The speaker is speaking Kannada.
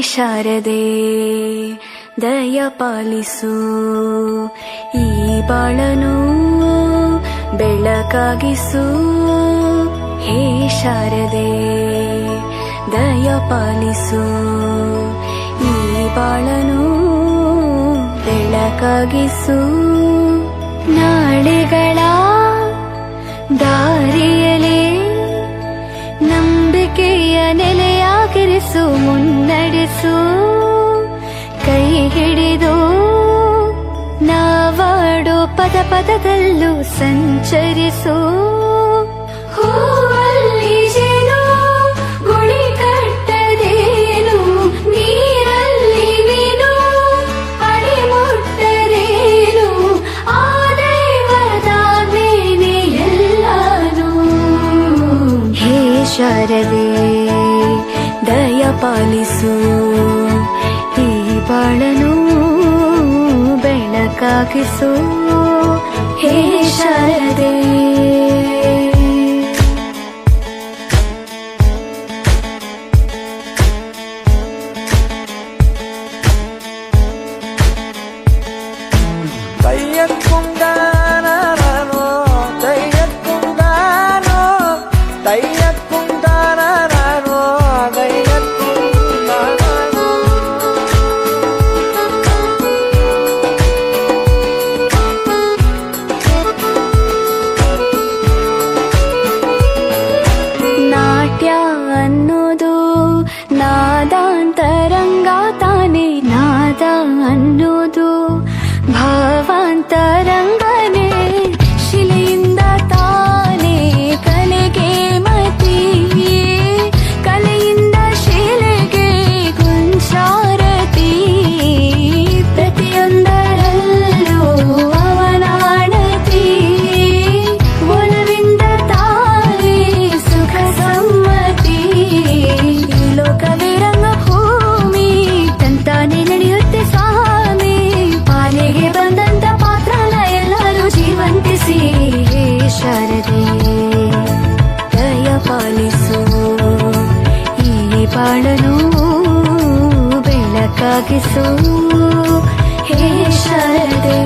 ಶಾರದೆ ದಯ ಪಾಲಿಸು, ಈ ಬಾಳನು ಬೆಳಕಾಗಿಸು. ಹೇ ಶಾರದೆ ದಯ ಪಾಲಿಸು, ಈ ಬಾಳನು ಬೆಳಕಾಗಿಸು. ನಾಳೆಗಳ ದಾರಿಯಲೇ ನಂಬಿಕೆಯ ನೆಲೆಯಾಗಿರಿಸು, ಮುನ್ನಡೆಸು. ಕೈ ಹಿಡಿದು ನಾವಾಡೋ ಪದ ಪದದಲ್ಲೂ ಸಂಚರಿಸು. ಹೂವಲ್ಲಿ ಜೇನು ಗುಳಿ ಕಟ್ಟದೇನು, ನೀರಲ್ಲಿ ಮೀನು ಅಡಿ ಮುಟ್ಟದೇನು, ಆ ದೈವದಾಜ್ಞೆನೇ ಎಲ್ಲಾನು. ಹೇ ಶಾರದೆ ದಯ ಪಾಲಿಸು, ಈ ಬಾಳನು ಬೆಳಕಾಗಿಸು. ಹೇ ಶಾರದೆ தையக்குண்டானோ தையக்குண்டானோ தையக்குண்டானோ தையக்குண்டானோ. ನಾಟ್ಯ ಅನ್ನೋದು ನಾದಾಂತರಂಗ ತಾನೆ, ನಾದ ಅನ್ನೋದು ಭಾವಾಂತರಂಗನೇ. ಶಿಲೆಯಿಂದ ತಾನೇ ಕಲೆಗೆ ಮತಿ, ಕಲೆಯಿಂದ ಶಿಲೆಗೆ ಗುಂಚಾರತಿ. ಪ್ರತಿಯೊಂದರಲ್ಲೂ ಅವನಾಣತಿ, ಒಲವಿಂದ ತಾನೇ ಸುಖ ಸಮ್ಮತಿ. ಈ ಲೋಕವೇ ರಂಗಭೂಮಿ, ತಂತಾನೆ ನಡೆಯುತ್ತೆ ಸ್ವಾಮಿ. ಪಾಲಿಗೆ ಬಂದಂತ ಪಾತ್ರನ ಎಲ್ಲರೂ ಜೀವಂತಿಸಿ. ಹೇ ಶಾರದೆ ದಯ ಪಾಲಿಸು, ಈ ಬಾಳನು ಬೆಳಕಾಗಿಸು. ಹೇ ಶಾರದೆ